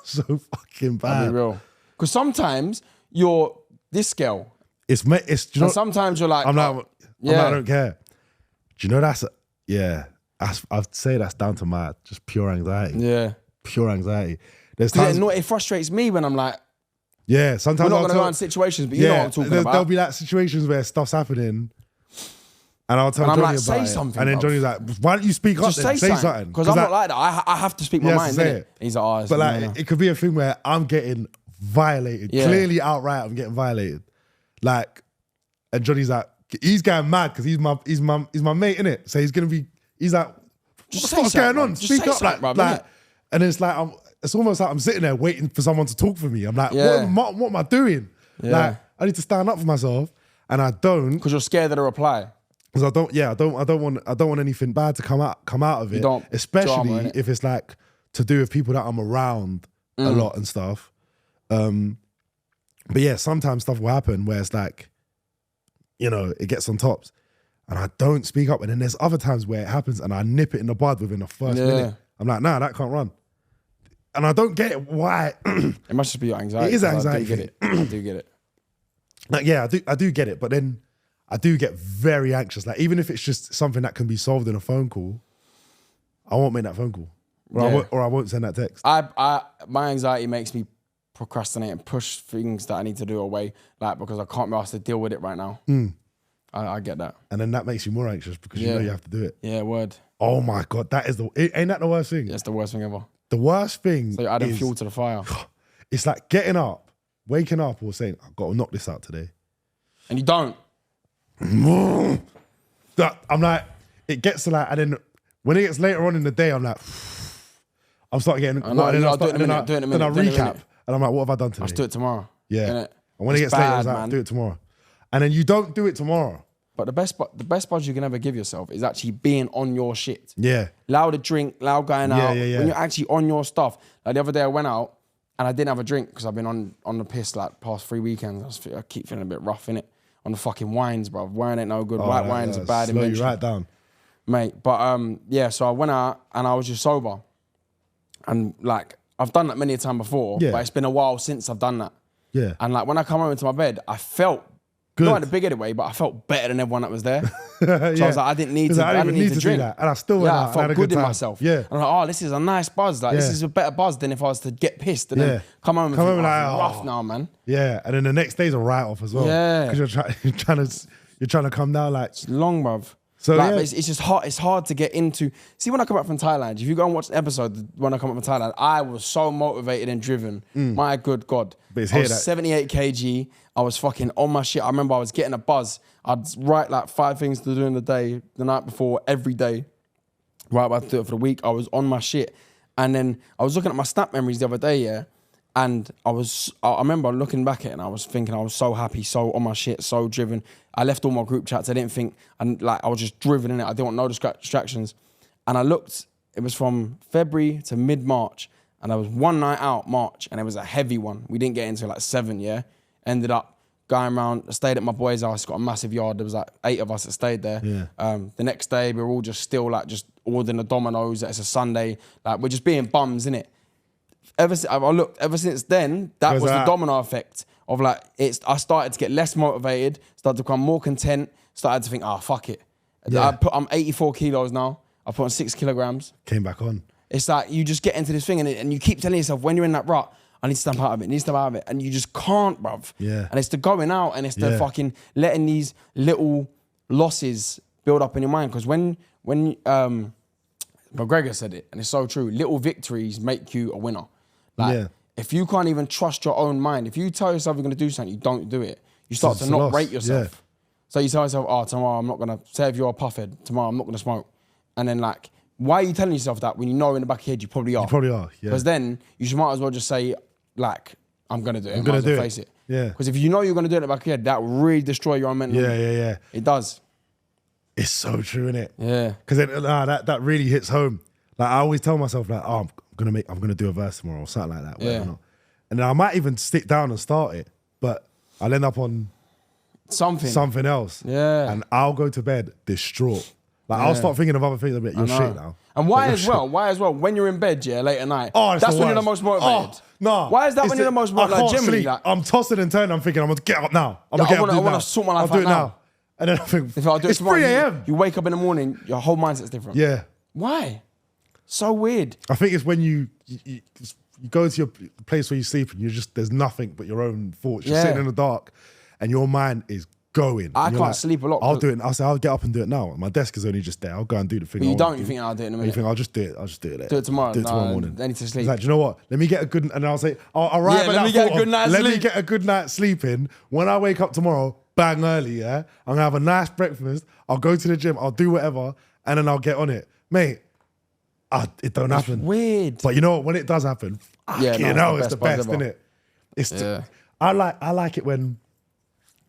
so fucking bad.
I'll be real. Because sometimes you're this girl.
Do you know,
sometimes you're like,
I don't care. Do you know I'd say that's down to my just pure anxiety. Yeah. Pure anxiety. There's times
it frustrates me when I'm like,
yeah, sometimes
we're not going to go in situations, but you know what I'm talking about.
There'll be like situations where stuff's happening, and I'll tell Johnny
like,
about
say
it.
something,
and then Johnny's like, why don't you speak up then? Say something.
Because I'm not like that. I have to speak my mind, innit? He's like, oh,
but like, it could be a thing where I'm getting violated. Yeah. Clearly outright, I'm getting violated. Like, and Johnny's like, he's going mad because he's my mate, innit? So he's like, what's going on? Speak up, like, and it's like, it's almost like I'm sitting there waiting for someone to talk for me. I'm like, what am I doing? Yeah. Like, I need to stand up for myself, and I don't
because you're scared of the reply.
Because I don't want anything bad to come out of it. Especially if it's like to do with people that I'm around a lot and stuff. But yeah, sometimes stuff will happen where it's like, you know, it gets on tops, and I don't speak up. And then there's other times where it happens, and I nip it in the bud within the first minute. I'm like, nah, that can't run. And I don't get it. Why?
It must just be your anxiety.
It is anxiety.
I do get it. I do get it.
Like, yeah, I do get it. But then I do get very anxious. Like, even if it's just something that can be solved in a phone call, I won't make that phone call. Or I won't send that text.
My anxiety makes me procrastinate and push things that I need to do away, like, because I can't be asked to deal with it right now. I get that.
And then that makes you more anxious because you know you have to do it.
Yeah, word.
Oh my God, ain't that the worst thing?
Yeah, it's the worst thing ever.
The worst thing
so you're adding fuel to the fire.
It's like getting up, waking up or saying, I've got to knock this out today.
And you don't.
I'm like, it gets to like, and then when it gets later on in the day, I'm like, I'm starting getting, then I recap. And I'm like, what have I done today?
I'll just do it tomorrow.
Yeah. And when it gets later, I was like, do it tomorrow. And then you don't do it tomorrow.
But the best budge you can ever give yourself is actually being on your shit.
Yeah.
Loud to drink, loud going out.
Yeah.
When you're actually on your stuff. Like the other day I went out and I didn't have a drink because I've been on the piss like past 3 weekends. I keep feeling a bit rough, innit? On the fucking wines, bro. Wine ain't no good. White wine's a bad invention.
Slow you right down.
Mate, but yeah, so I went out and I was just sober. And like, I've done that many a time before, but it's been a while since I've done that.
Yeah.
And like when I come home into my bed, I felt
Good.
not in a big headed way, but I felt better than everyone that was there. So
yeah.
I was like, I didn't need to.
I didn't need to
drink.
do that, and I still went out
I
and had
felt
a
good in
time.
myself.
Yeah.
And I'm like, oh, this is a nice buzz. Like this is a better buzz than if I was to get pissed and then come home and think, rough now, man.
Yeah, and then the next day's a write off as well.
Yeah,
because you're trying to come down like
it's long, bruv.
So
like, it's just hard. It's hard to get into. See, when I come back from Thailand, if you go and watch the episode when I come back from Thailand, I was so motivated and driven. My good God,
But it's
I was 78 kg. I was fucking on my shit. I remember I was getting a buzz. I'd write like 5 things to do in the day, the night before, every day. Right, about to do it for the week. I was on my shit, and then I was looking at my Snap memories the other day, yeah. And I remember looking back at it and I was thinking I was so happy, so on my shit, so driven. I left all my group chats. I didn't think, and like I was just driven in it. I didn't want no distractions. And I looked, it was from February to mid-March, and there was one night out, March, and it was a heavy one. We didn't get into like 7, yeah. Ended up going around, I stayed at my boy's house, got a massive yard. There was like 8 of us that stayed there.
Yeah.
The next day, we were all just still like just ordering the Dominoes. It's a Sunday. Like we're just being bums, innit? Ever since then, that was the domino effect of like, I started to get less motivated, started to become more content, started to think, fuck it.
Yeah.
I'm 84 kilos now. I put on 6 kilograms.
Came back on.
It's like, you just get into this thing and you keep telling yourself, when you're in that rut, I need to step out of it, And you just can't, bruv.
Yeah.
And it's the going out and it's the fucking letting these little losses build up in your mind. Because when McGregor said it, and it's so true, little victories make you a winner. Like, if you can't even trust your own mind, if you tell yourself you're going to do something, you don't do it, you start to not rate yourself. Yeah. So you tell yourself, tomorrow I'm not going to, say if you're a puffhead, tomorrow I'm not going to smoke. And then like, why are you telling yourself that when you know in the back of your head you probably are?
You probably are, yeah.
Because then you might as well just say, like, I'm going to do it.
I'm going to do it.
Face it.
Yeah.
Because if you know you're going to do it in the back of your head, that will really destroy your own mental.
Yeah.
It does.
It's so true, innit?
Yeah.
Because that really hits home. Like I always tell myself, like, I'm gonna do a verse tomorrow or something like that. Whatever not. And then I might even stick down and start it, but I'll end up on something else.
Yeah.
And I'll go to bed distraught. Like I'll start thinking of other things. Like, you're shit now.
And why as well? When you're in bed, late at night, that's when you're the most motivated.
No.
Why is that when you're the most motivated?
I can't sleep.
Like,
I'm tossing and turning. I'm thinking, I'm gonna get up now. I
want to sort my life
I'll do it
out
now. And then I think,
if I do
it's 3 a.m.
You wake up in the morning, your whole mindset's different.
Yeah.
Why? So weird.
I think it's when you go to your place where you sleep and there's nothing but your own thoughts. You're sitting in the dark and your mind is going.
I can't sleep a lot.
I'll do it. I'll get up and do it now. My desk is only just there. I'll go and do the thing.
But you don't. You think I'll do it in a minute?
You think I'll just do it? I'll just do it.
Do it tomorrow.
Do it tomorrow morning.
I need to sleep.
It's like, do you know what? Let me get a good. And I'll say, I'll arrive at that thought. Let me get a good night's sleep in. When I wake up tomorrow, bang early. Yeah, I'm gonna have a nice breakfast. I'll go to the gym. I'll do whatever, and then I'll get on it, mate. It don't happen.
Weird.
But you know what? When it does happen, it's the best, isn't it? I like it when,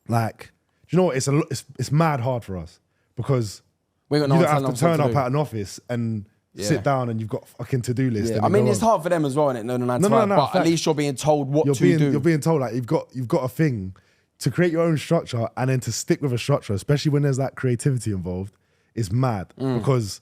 like, do you know what? It's mad hard for us because you don't have to turn up at an office and sit down and you've got a fucking to-do list.
Yeah. I mean, it's hard for them as well, isn't it? No. But at least you're being told what to do.
You're being told, like, you've got a thing to create your own structure and then to stick with a structure, especially when there's that creativity involved, is mad because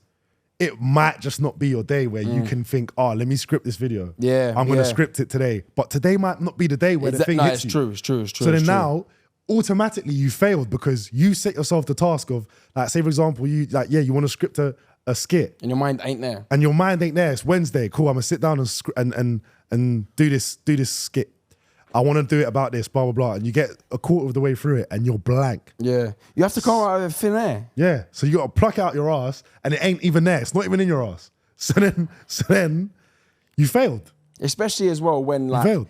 it might just not be your day where you can think, let me script this video.
Yeah,
I'm going to script it today. But today might not be the day where the thing hits you.
It's true.
So then now, automatically you failed because you set yourself the task of, like, say for example, you want to script a skit.
And your mind ain't there.
It's Wednesday. Cool, I'm going to sit down and do this skit. I want to do it about this, blah, blah, blah. And you get a quarter of the way through it and you're blank.
Yeah. You have to come out of thin air.
Yeah. So you got to pluck out your ass and it ain't even there. It's not even in your ass. So then you failed.
Especially as well when, like,
you failed.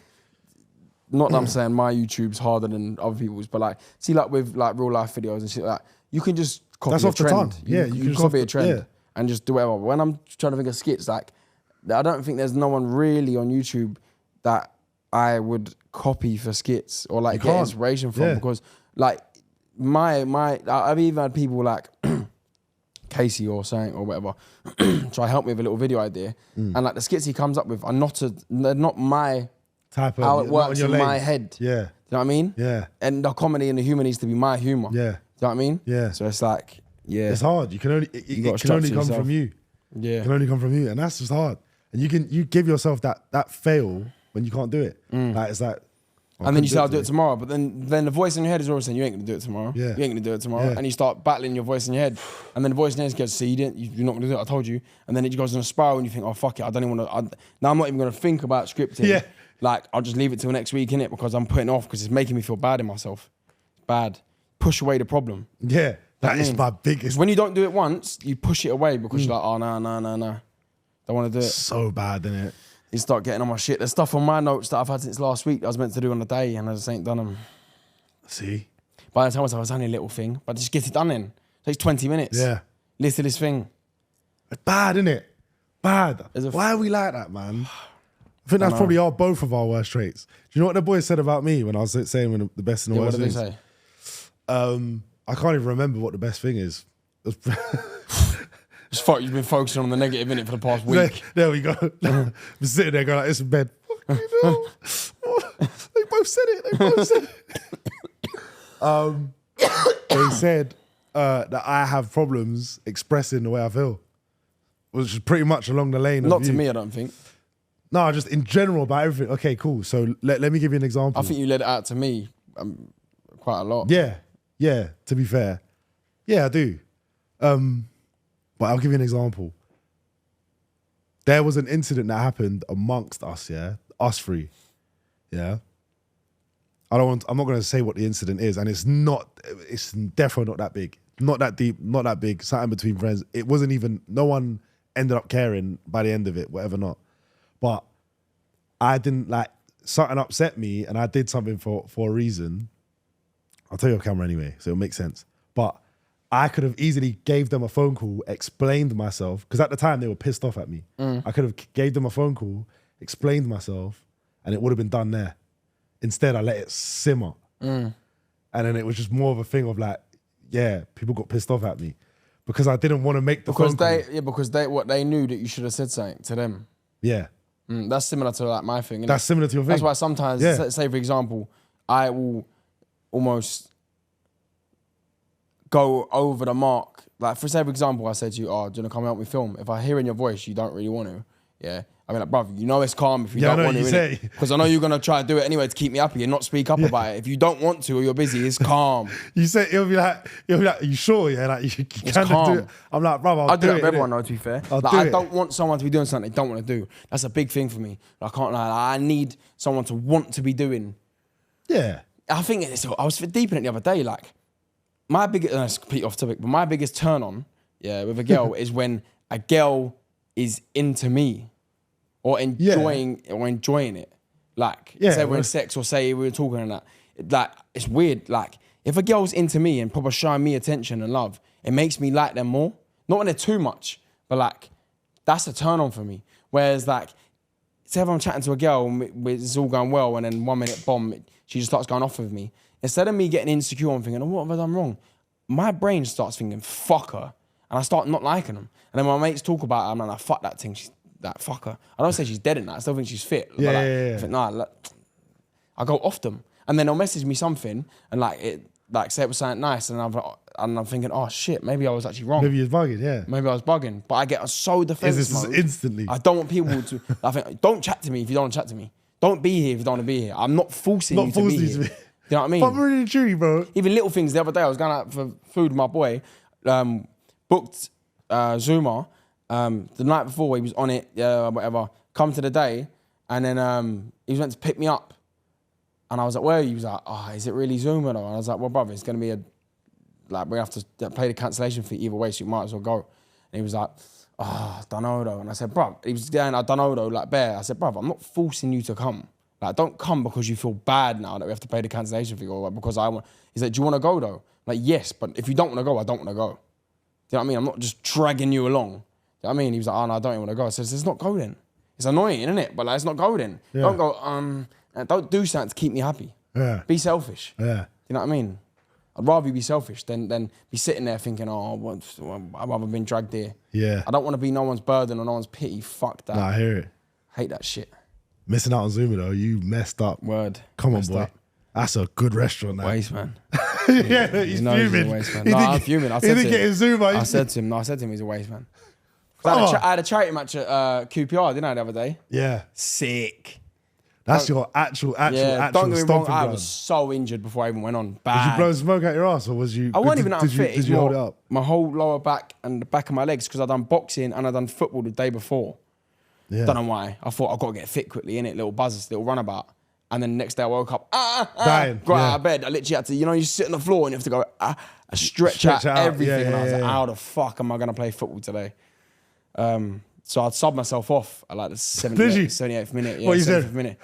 Not that I'm saying my YouTube's harder than other people's, but like, see, like with like real life videos and shit like that, you can just copy a trend.
Yeah,
you can copy a trend and just do whatever. But when I'm trying to think of skits, like, I don't think there's no one really on YouTube that I would copy for skits or like get inspiration from because like I've even had people like Casey or something or whatever try to help me with a little video idea and like the skits he comes up with are they're not my type of how it works in my head.
Yeah.
You know what I mean?
Yeah.
And the comedy and the humor needs to be my humor.
Yeah.
You know what I mean?
Yeah.
So it's like,
it's hard. You can only it can only come from you.
Yeah.
It can only come from you. And that's just hard. And you give yourself that fail when you can't do it. Like it's like,
And then you say, I'll do it tomorrow. But then the voice in your head is always saying, you ain't going to do it tomorrow.
Yeah.
You ain't going to do it tomorrow.
Yeah.
And you start battling your voice in your head. And then the voice in your head goes, see, you're not going to do it, I told you. And then it goes in a spiral and you think, oh, fuck it, I don't even want to. Now I'm not even going to think about scripting.
Yeah.
Like, I'll just leave it till next week, innit? Because I'm putting it off because it's making me feel bad in myself. Bad. Push away the problem.
Yeah, that is my biggest.
When you don't do it once, you push it away because you're like, oh, no. Don't want to do it.
So bad, isn't it?
You start getting on my shit. There's stuff on my notes that I've had since last week that I was meant to do on the day and I just ain't done them.
See?
By the time I was only a little thing, but just get it done in. It takes 20 minutes.
Yeah.
List of this thing.
It's bad, isn't it? Bad.
There's a-
Why are we like that, man? I think that's probably both of our worst traits. Do you know what the boys said about me when I was saying when the best and the
Yeah, what
worst
did they
things?
say?
I can't even remember what the best thing is.
You've been focusing on the negative in it for the past week.
There we go. Been sitting there going like this in bed. Fuck you know. They both said it. They said that I have problems expressing the way I feel, which is pretty much along the lane.
Not
of
to
you.
me, I don't think.
No, just in general about everything. Okay, cool. So let me give you an example.
I think you let it out to me quite a lot.
Yeah. To be fair, yeah, I do. But I'll give you an example. There was an incident that happened amongst us, us three, I'm not going to say what the incident is, and it's definitely not that big, not that deep, not that big. Something between friends. It wasn't even. No one ended up caring by the end of it, whatever not. But I didn't like something upset me, and I did something for a reason. I'll tell you off camera anyway, so it'll make sense. But I could have easily gave them a phone call, explained myself, because at the time they were pissed off at me. I could have gave them a phone call, explained myself, and it would have been done there. Instead, I let it simmer. And then it was just more of a thing of like, people got pissed off at me because I didn't want to make the phone call.
Because they knew that you should have said something to them.
Yeah.
That's similar to like my thing.
That's similar to your thing.
That's why sometimes, say for example, I will almost go over the mark. Like for example, I said to you, oh, do you want to come help me film? If I hear in your voice you don't really want to, I mean like, brother, you know it's calm if you don't want to, because I know you're gonna try to do it anyway to keep me happy and not speak up about it. If you don't want to or you're busy, it's calm.
You say it'll be like, you sure? Yeah, like you can do it. I'm like, brother, I'll do it.
With everyone though, to be fair. I don't want someone to be doing something they don't want to do. That's a big thing for me. I can't lie. I need someone to want to be doing.
Yeah.
I think I was deep in it the other day. Like my biggest, it's completely off topic, but my biggest turn on, with a girl is when a girl is into me. Or enjoying it. Like, say we're in sex or say we were talking and that. Like, it's weird. Like, if a girl's into me and probably showing me attention and love, it makes me like them more. Not when they're too much, but like, that's a turn on for me. Whereas like, say if I'm chatting to a girl and it's all going well and then 1 minute, bomb, she just starts going off with me. Instead of me getting insecure and thinking, oh, what have I done wrong? My brain starts thinking, fuck her. And I start not liking them. And then my mates talk about her and I'm like, fuck that thing. That fucker. I don't say she's dead in that. I still think she's fit.
Yeah.
I think, I go off them, and then they'll message me something, and say it was something nice, and I'm thinking, oh shit, maybe I was actually wrong.
Maybe you're bugging, yeah.
Maybe I was bugging, but I get so defensive mode.
Instantly.
I don't want people to. I think, don't chat to me if you don't want to chat to me. Don't be here if you don't want to be here. I'm not forcing you to be here. You know what I mean?
But really true, bro.
Even little things. The other day, I was going out for food with my boy, booked Zuma. The night before he was on it, whatever, come to the day, and then he was meant to pick me up. And I was like, where are you? He was like, oh, is it really Zuma though? And I was like, well, brother, it's going to be we have to pay the cancellation fee either way, so you might as well go. And he was like, oh, I don't know though. And I said, bruv, he was going, I don't know though, like bear. I said, bruv, I'm not forcing you to come. Like, don't come because you feel bad now that we have to pay the cancellation fee or because I want. He's like, do you want to go though? Like, yes, but if you don't want to go, I don't want to go. Do you know what I mean? I'm not just dragging you along. You know what I mean? He was like, oh no, I don't even want to go. I said, let's not go then. It's annoying, isn't it? But let's not go then. Yeah. Don't go, don't do something to keep me happy.
Yeah.
Be selfish.
Yeah.
You know what I mean? I'd rather you be selfish than be sitting there thinking, oh, I've rather been dragged here.
Yeah.
I don't want to be no one's burden or no one's pity. Fuck that.
Nah, I hear it.
Hate that shit.
Missing out on Zuma though, you messed up.
Word.
Come on,
messed
boy.
Up.
That's a good restaurant now.
Waste, man.
Yeah, he's fuming.
Waste, man. No, I'm fuming. I said to him, he's a waste, man. I had a charity match at QPR, didn't I, the other day?
Yeah.
Sick.
That's your actual
Don't get me wrong,
stomping
I
ground.
was so injured before I even went on.
Did you
Bad.
blow smoke out your ass, or was you?
I wasn't even unfit.
Did you hold it up?
My whole lower back and the back of my legs, because I'd done boxing and I'd done football the day before.
Yeah.
Don't know why. I thought I've got to get fit quickly, innit? Little buzzers, little runabout. And then the next day I woke up,
dying.
got out of bed. I literally had to, you sit on the floor and you have to go, stretch out everything.
Yeah,
and I was like,
yeah.
how the fuck am I going to play football today? So I'd sub myself off at like the 78th minute. Yeah,
What you
75th
said?
minute.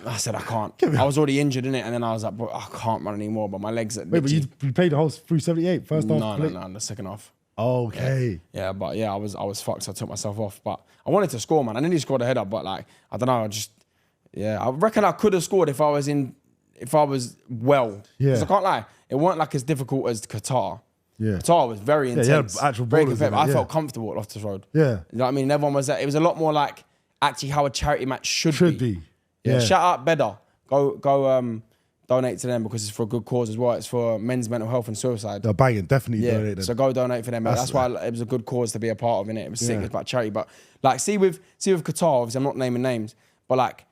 I said, I can't. I was already injured in it. And then I was like, bro, I can't run anymore. But my legs are
Wait, but you played the whole through 78 first half?
No, in the second half.
Okay.
Yeah, but I was fucked. So I took myself off. But I wanted to score, man. I nearly scored a header, but like, I don't know. I reckon I could have scored if I was well.
Yeah.
Because I can't lie, it weren't like as difficult as Qatar.
Yeah.
Qatar was very intense.
you had actual
very
ballers in
competitive.
it,
I
yeah.
felt comfortable at Loftus Road.
Yeah.
You know what I mean? Everyone was there. It was a lot more like actually how a charity match should be.
Yeah.
Shout out Bedder. Go donate to them because it's for a good cause as well. It's for men's mental health and suicide.
They're banging. Definitely donate them.
So go donate for them. That's why it was a good cause to be a part of, innit? It was sick. It was about charity. But like, see with Qatar, obviously I'm not naming names, but like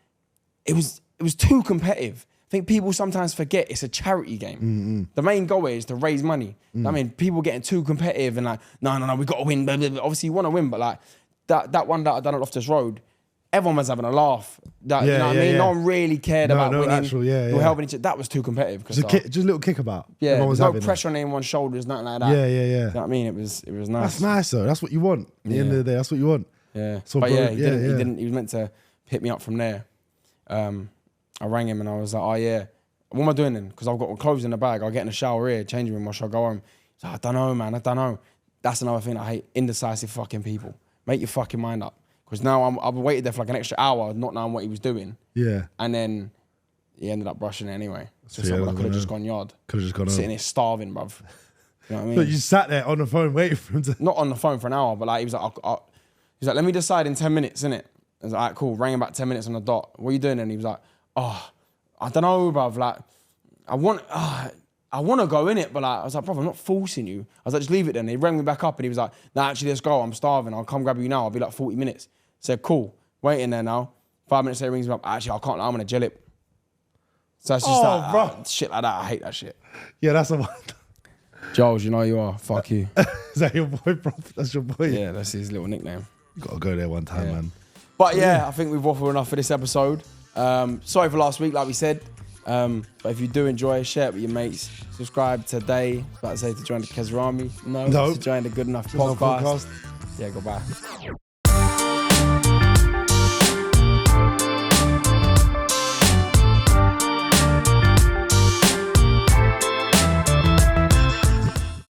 it was too competitive. I think people sometimes forget it's a charity game.
Mm-hmm.
The main goal is to raise money. I mean, people getting too competitive and like, no, we got to win. Blah, blah, blah. Obviously, you want to win, but like that one that I done at Loftus Road, everyone was having a laugh. You know what I mean?
yeah.
No one really cared about winning.
We're
helping each other. That was too competitive.
Just a little kickabout.
Yeah,
Everyone was
no
having
pressure on anyone's shoulders, nothing like that.
Yeah.
You know what I mean? It was nice.
That's nice though. That's what you want. At the end of the day, that's what you want.
Yeah.
So,
but
bro,
he didn't. He was meant to pick me up from there. I rang him and I was like, oh yeah, what am I doing then? Because I've got my clothes in the bag. I'll get in the shower here, changing room, or shall I go home? He's like, I don't know, man. I don't know. That's another thing I hate. Indecisive fucking people. Make your fucking mind up. Because now I've waited there for like an extra hour, not knowing what he was doing.
Yeah.
And then he ended up rushing it anyway. So
Yeah,
I could have just gone yard.
Could have just gone
Sitting
home.
here starving, bruv. You know what I mean?
But you sat there on the phone waiting for him to.
Not on the phone for an hour, but like he was like, let me decide in 10 minutes, innit? I was like, all right, cool. Rang about 10 minutes on the dot. What are you doing? And he was like, oh, I don't know, bruv. Like, I want to go in it, but like, I was like, bruv, I'm not forcing you. I was like, just leave it then. He rang me back up and he was like, nah, actually, let's go. I'm starving. I'll come grab you now. I'll be like 40 minutes. I said, cool. Waiting there now. 5 minutes later, he rings me up. Actually, I can't. I'm gonna gel it. So it's just
bro.
Shit like that. I hate that shit.
Yeah, that's the one.
Giles, you know who you are. Fuck you.
Is that your boy, bro? That's your boy.
Yeah, that's his little nickname.
You gotta go there one time, man.
But yeah, I think we've waffled enough for this episode. Sorry for last week, like we said. But if you do enjoy, share it with your mates. Subscribe today. I was about to say to join the Kesra Army. No, to join the Good Enough podcast.
Podcast.
Yeah, goodbye.